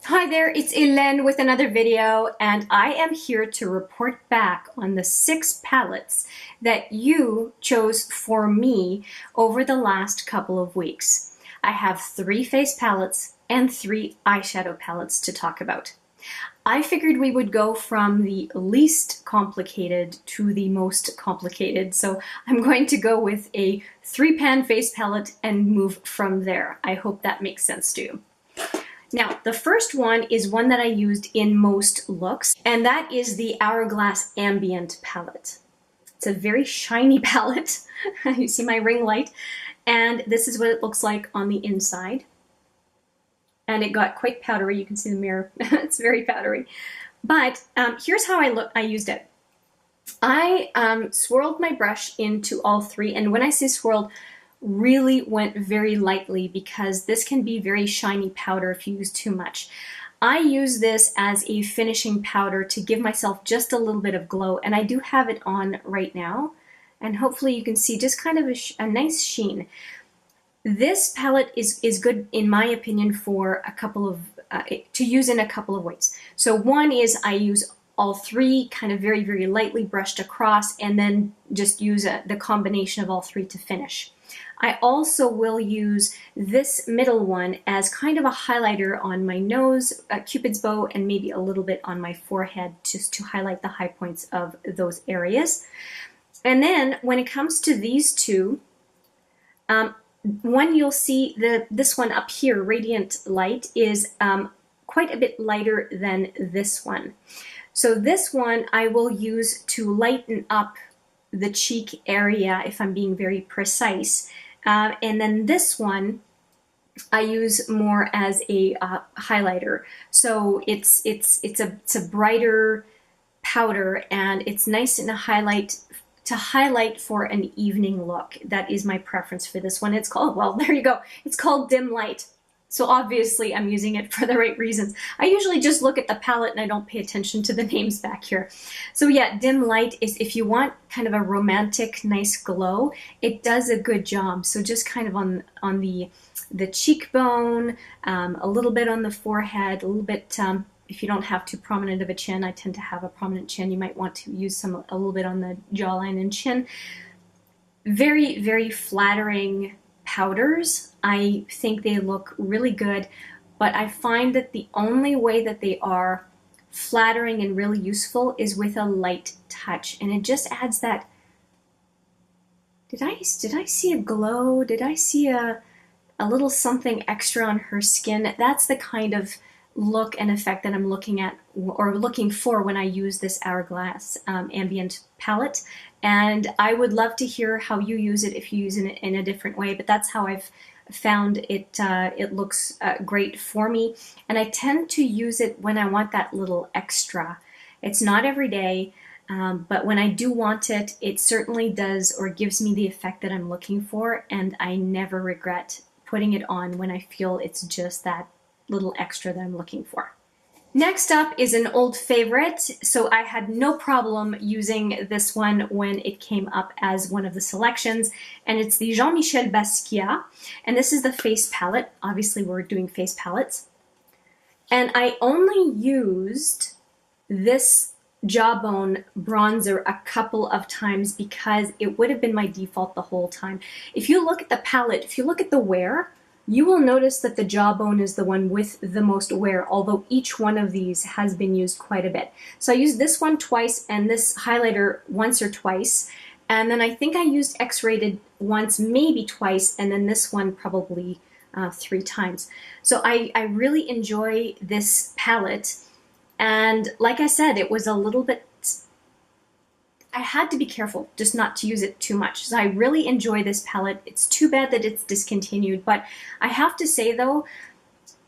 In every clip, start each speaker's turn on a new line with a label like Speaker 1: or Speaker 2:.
Speaker 1: Hi there, it's Hélène with another video, and I am here to report back on the 6 palettes that you chose for me over the last couple of weeks. I have 3 face palettes and 3 eyeshadow palettes to talk about. I figured we would go from the least complicated to the most complicated, so I'm going to go with a 3-pan face palette and move from there. I hope that makes sense to you. Now, the first one is one that I used in most looks, and that is the Hourglass Ambient palette. It's a very shiny palette. You see my ring light, and this is what it looks like on the inside. And it got quite powdery. You can see the mirror. It's very powdery. But here's how I used it. I swirled my brush into all 3, and when I say swirled, really went very lightly because this can be very shiny powder if you use too much. I use this as a finishing powder to give myself just a little bit of glow, and I do have it on right now, and hopefully you can see just kind of a nice sheen. This palette is good in my opinion for a couple of to use in a couple of ways. So one is I use all 3 kind of very, very lightly brushed across, and then just use the combination of all 3 to finish. I also will use this middle one as kind of a highlighter on my nose, a Cupid's bow, and maybe a little bit on my forehead just to highlight the high points of those areas. And then when it comes to these 2, one you'll see this one up here, Radiant Light, is quite a bit lighter than this one. So this one I will use to lighten up the cheek area if I'm being very precise. And then this one I use more as a highlighter. So it's a brighter powder, and it's nice in a highlight to highlight for an evening look. That is my preference for this one. It's called, well, there you go. It's called Dim Light. So obviously I'm using it for the right reasons. I usually just look at the palette and I don't pay attention to the names back here. So yeah, Dim Light is if you want kind of a romantic, nice glow, it does a good job. So just kind of on the cheekbone, a little bit on the forehead, a little bit, if you don't have too prominent of a chin, I tend to have a prominent chin, you might want to use a little bit on the jawline and chin. Very, very flattering powders. I think they look really good, but I find that the only way that they are flattering and really useful is with a light touch, and it just adds that. Did I see a glow? Did I see a little something extra on her skin? That's the kind of look and effect that I'm looking at or looking for when I use this Hourglass Ambient palette. And I would love to hear how you use it if you use it in a different way, but that's how I've found it. It looks great for me, and I tend to use it when I want that little extra. It's not every day, but when I do want it, it certainly does or gives me the effect that I'm looking for, and I never regret putting it on when I feel it's just that little extra that I'm looking for. Next up is an old favorite, so I had no problem using this one when it came up as one of the selections, and it's the Jean-Michel Basquiat, and this is the face palette. Obviously we're doing face palettes. And I only used this Jawbone bronzer a couple of times because it would have been my default the whole time. If you look at the palette, if you look at the wear, you will notice that the Jawbone is the one with the most wear, although each one of these has been used quite a bit. So I used this one twice and this highlighter once or twice, and then I think I used X-rated once, maybe twice, and then this one probably 3 times. So I really enjoy this palette, and like I said, it was a little bit, I had to be careful just not to use it too much. So I really enjoy this palette. It's too bad that it's discontinued, but I have to say though,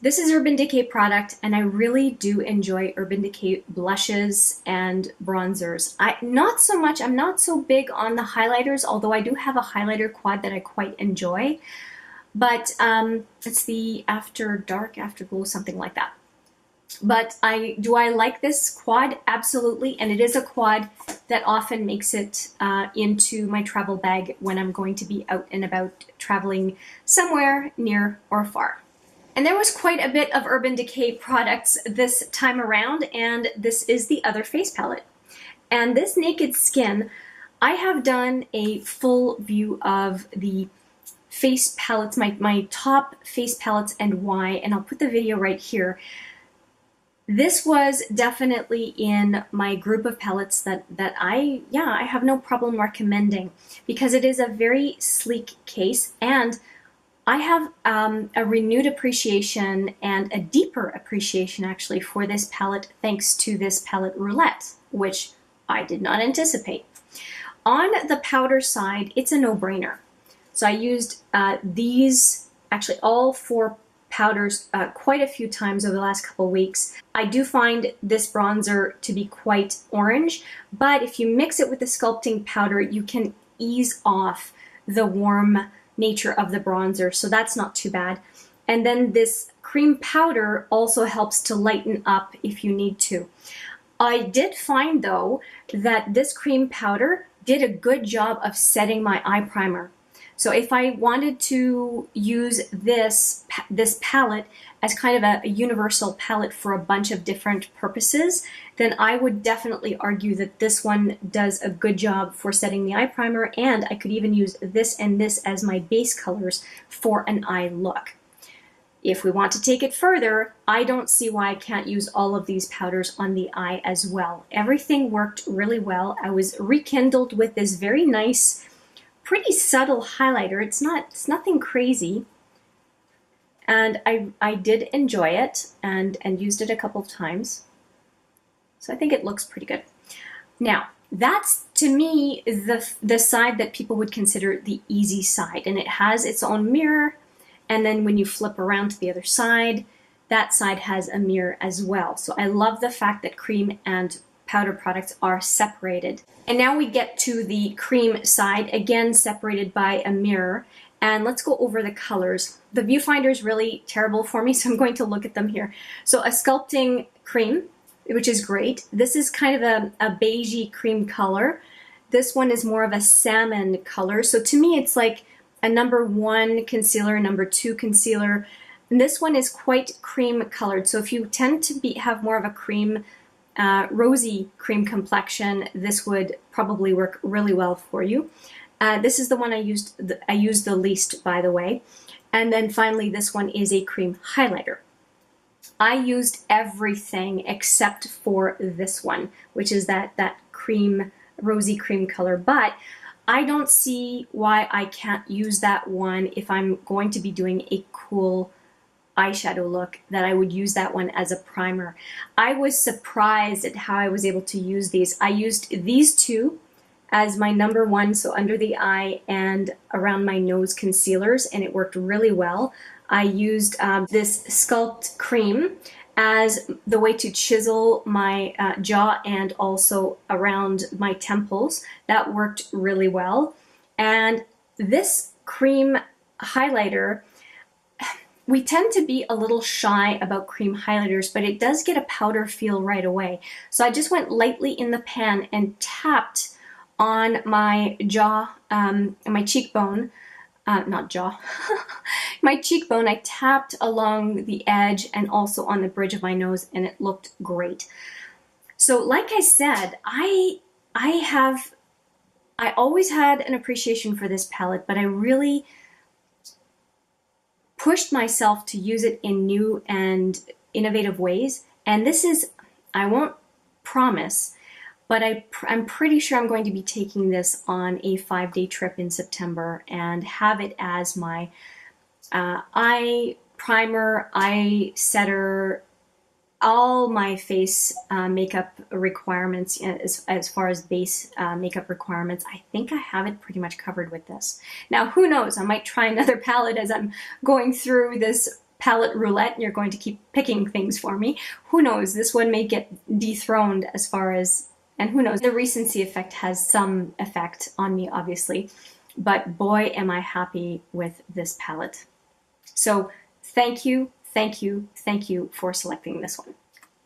Speaker 1: this is Urban Decay product, and I really do enjoy Urban Decay blushes and bronzers. Not so much, I'm not so big on the highlighters, although I do have a highlighter quad that I quite enjoy, but it's the After Dark, Afterglow, something like that. But do I like this quad? Absolutely, and it is a quad that often makes it into my travel bag when I'm going to be out and about traveling somewhere near or far. And there was quite a bit of Urban Decay products this time around, and this is the other face palette. And this Naked Skin, I have done a full view of the face palettes, my top face palettes and why, and I'll put the video right here. This was definitely in my group of palettes that I have no problem recommending, because it is a very sleek case, and I have a renewed appreciation and a deeper appreciation actually for this palette thanks to this palette Roulette, which I did not anticipate. On the powder side, it's a no-brainer. So I used these, actually all 4 powders quite a few times over the last couple weeks. I do find this bronzer to be quite orange, but if you mix it with the sculpting powder, you can ease off the warm nature of the bronzer, so that's not too bad. And then this cream powder also helps to lighten up if you need to. I did find though that this cream powder did a good job of setting my eye primer. So if I wanted to use this palette as kind of a universal palette for a bunch of different purposes, then I would definitely argue that this one does a good job for setting the eye primer, and I could even use this and this as my base colors for an eye look. If we want to take it further, I don't see why I can't use all of these powders on the eye as well. Everything worked really well. I was rekindled with this very nice, pretty subtle highlighter. It's nothing crazy, and I did enjoy it and used it a couple of times, so I think it looks pretty good. Now that's, to me, the side that people would consider the easy side, and it has its own mirror, and then when you flip around to the other side, that side has a mirror as well. So I love the fact that cream and powder products are separated. And now we get to the cream side, again separated by a mirror, and let's go over the colors. The viewfinder is really terrible for me, so I'm going to look at them here. So a sculpting cream, which is great. This is kind of a beigey cream color. This one is more of a salmon color. So to me, it's like a #1 concealer, #2 concealer. And this one is quite cream colored. So if you tend to have more of a cream, rosy cream complexion, this would probably work really well for you. This is the one I used the least, by the way. And then finally, this one is a cream highlighter. I used everything except for this one, which is that cream, rosy cream color, but I don't see why I can't use that one if I'm going to be doing a cool eyeshadow look, that I would use that one as a primer. I was surprised at how I was able to use these. I used these two as my #1, so under the eye and around my nose concealers, and it worked really well. I used this Sculpt cream as the way to chisel my jaw and also around my temples. That worked really well. And this cream highlighter, we tend to be a little shy about cream highlighters, but it does get a powder feel right away. So I just went lightly in the pan and tapped on my jaw, my cheekbone, not jaw, my cheekbone. I tapped along the edge and also on the bridge of my nose, and it looked great. So like I said, I always had an appreciation for this palette, but I really pushed myself to use it in new and innovative ways. And this is, I won't promise, but I'm pretty sure I'm going to be taking this on a 5-day trip in September and have it as my eye primer, eye setter, all my face makeup requirements as far as base makeup requirements. I think I have it pretty much covered with this. Now, who knows? I might try another palette as I'm going through this palette Roulette, and you're going to keep picking things for me. Who knows? This one may get dethroned as far as, and who knows? The recency effect has some effect on me, obviously, but boy, am I happy with this palette. So thank you, thank you, thank you for selecting this one.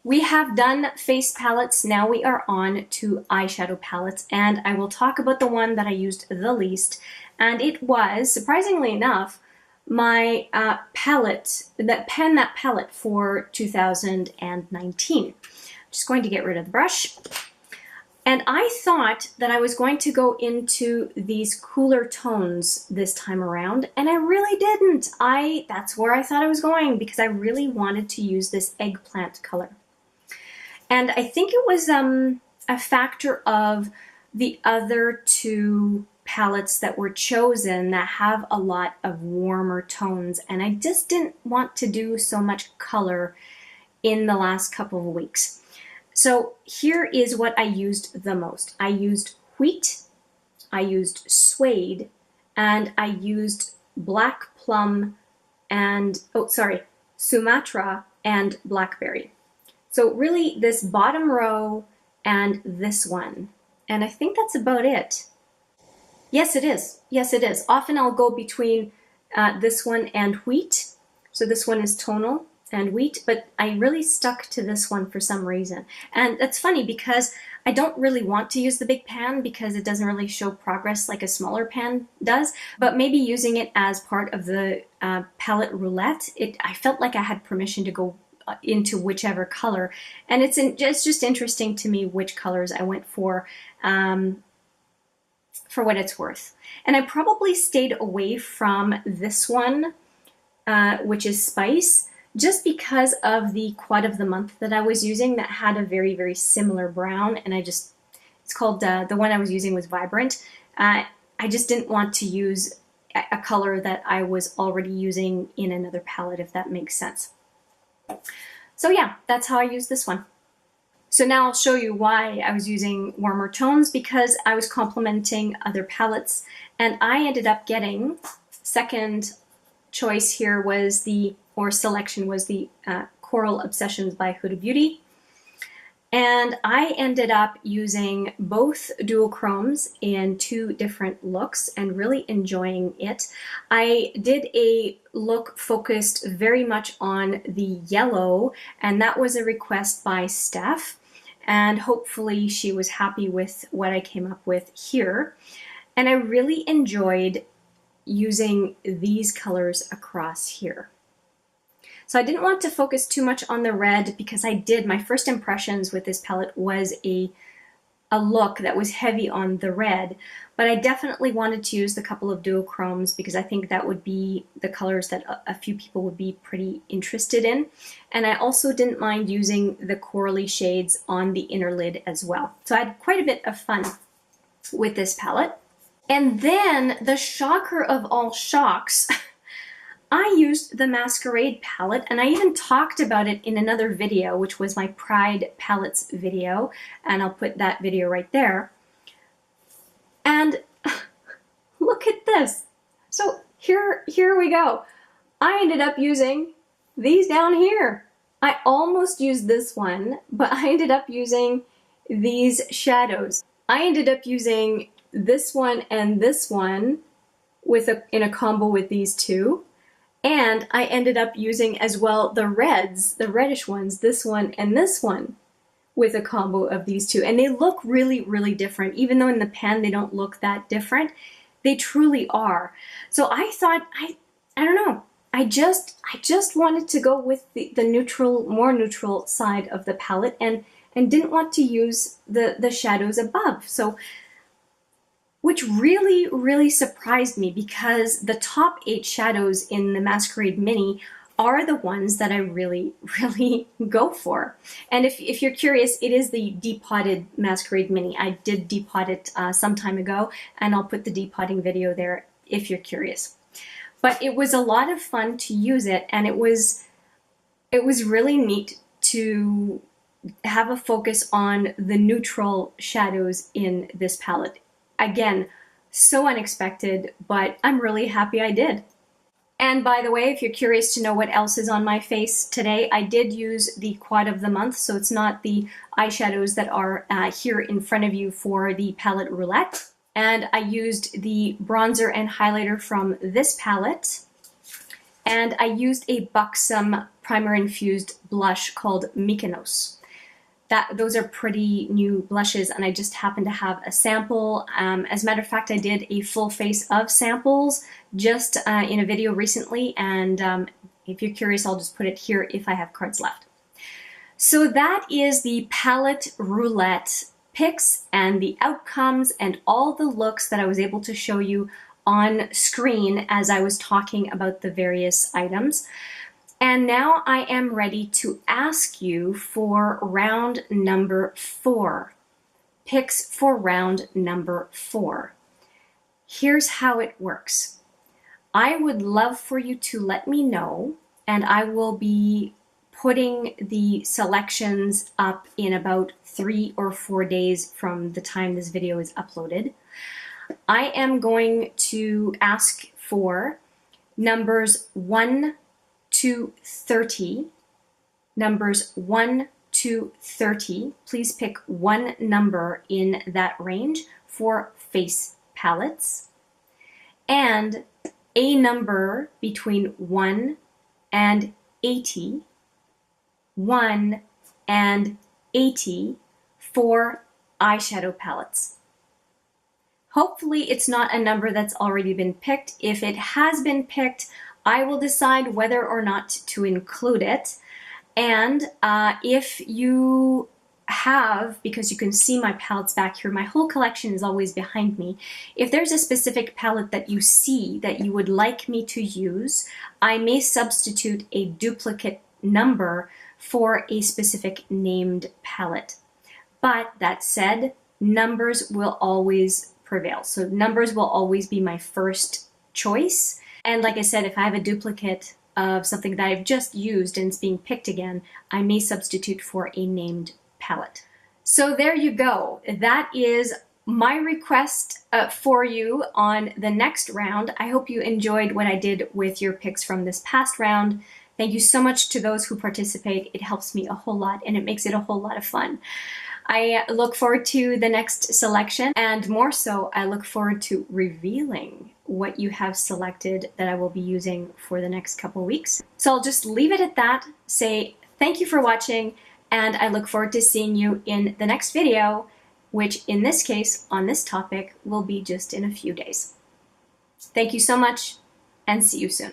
Speaker 1: We have done face palettes, now we are on to eyeshadow palettes, and I will talk about the one that I used the least, and it was, surprisingly enough, my palette, that palette for 2019. Just going to get rid of the brush. And I thought that I was going to go into these cooler tones this time around, and I really didn't. That's where I thought I was going because I really wanted to use this eggplant color. And I think it was a factor of the other two palettes that were chosen that have a lot of warmer tones, and I just didn't want to do so much color in the last couple of weeks. So here is what I used the most. I used wheat, I used suede, and I used black plum and, Sumatra and blackberry. So really this bottom row and this one. And I think that's about it. Yes, it is. Yes, it is. Often I'll go between this one and wheat. So this one is tonal and wheat, but I really stuck to this one for some reason. And that's funny because I don't really want to use the big pan because it doesn't really show progress like a smaller pan does, but maybe using it as part of the palette Roulette, I felt like I had permission to go into whichever color. And it's just interesting to me which colors I went for what it's worth. And I probably stayed away from this one, which is Spice, just because of the quad of the month that I was using that had a very, very similar brown. And it's called, the one I was using was Vibrant. I just didn't want to use a color that I was already using in another palette, if that makes sense. So yeah, that's how I used this one. So now I'll show you why I was using warmer tones, because I was complementing other palettes, and I ended up getting, second choice here was selection was the Coral Obsessions by Huda Beauty. And I ended up using both duochromes in 2 different looks and really enjoying it. I did a look focused very much on the yellow, and that was a request by Steph. And hopefully she was happy with what I came up with here. And I really enjoyed using these colors across here. So I didn't want to focus too much on the red because my first impressions with this palette was a look that was heavy on the red, but I definitely wanted to use the couple of duochromes because I think that would be the colors that a few people would be pretty interested in. And I also didn't mind using the corally shades on the inner lid as well. So I had quite a bit of fun with this palette. And then the shocker of all shocks, I used the Masquerade palette, and I even talked about it in another video, which was my Pride palettes video, and I'll put that video right there. And look at this. So here we go. I ended up using these down here. I almost used this one, but I ended up using these shadows. I ended up using this one and this one in a combo with these two. And I ended up using as well the reds, the reddish ones, this one and this one, with a combo of these two. And they look really, really different. Even though in the pan they don't look that different, they truly are. So I thought, I don't know, I just wanted to go with the neutral, more neutral side of the palette and didn't want to use the shadows above. So, which really, really surprised me because the top 8 shadows in the Masquerade Mini are the ones that I really, really go for. And if you're curious, it is the depotted Masquerade Mini. I did depot it some time ago, and I'll put the depotting video there if you're curious. But it was a lot of fun to use it, and it was really neat to have a focus on the neutral shadows in this palette. Again, so unexpected, but I'm really happy I did. And by the way, if you're curious to know what else is on my face today, I did use the quad of the month, so it's not the eyeshadows that are here in front of you for the palette Roulette. And I used the bronzer and highlighter from this palette. And I used a Buxom primer infused blush called Mykonos. Those are pretty new blushes, and I just happen to have a sample. As a matter of fact, I did a full face of samples just in a video recently, and if you're curious, I'll just put it here if I have cards left. So that is the palette roulette picks and the outcomes and all the looks that I was able to show you on screen as I was talking about the various items. And now I am ready to ask you for round number 4. Picks for round number 4. Here's how it works. I would love for you to let me know, and I will be putting the selections up in about 3 or 4 days from the time this video is uploaded. I am going to ask for numbers 1 to 30, numbers 1 to 30. Please pick one number in that range for face palettes, and a number between 1 and 80, 1 and 80 for eyeshadow palettes. Hopefully it's not a number that's already been picked. If it has been picked, I will decide whether or not to include it. And if you have, because you can see my palettes back here, my whole collection is always behind me. If there's a specific palette that you see that you would like me to use, I may substitute a duplicate number for a specific named palette. But that said, numbers will always prevail. So numbers will always be my first choice. And like I said, if I have a duplicate of something that I've just used and it's being picked again, I may substitute for a named palette. So there you go. That is my request for you on the next round. I hope you enjoyed what I did with your picks from this past round. Thank you so much to those who participate. It helps me a whole lot and it makes it a whole lot of fun. I look forward to the next selection, and more so, I look forward to revealing what you have selected that I will be using for the next couple weeks. So I'll just leave it at that, say thank you for watching, and I look forward to seeing you in the next video, which in this case, on this topic, will be just in a few days. Thank you so much, and see you soon.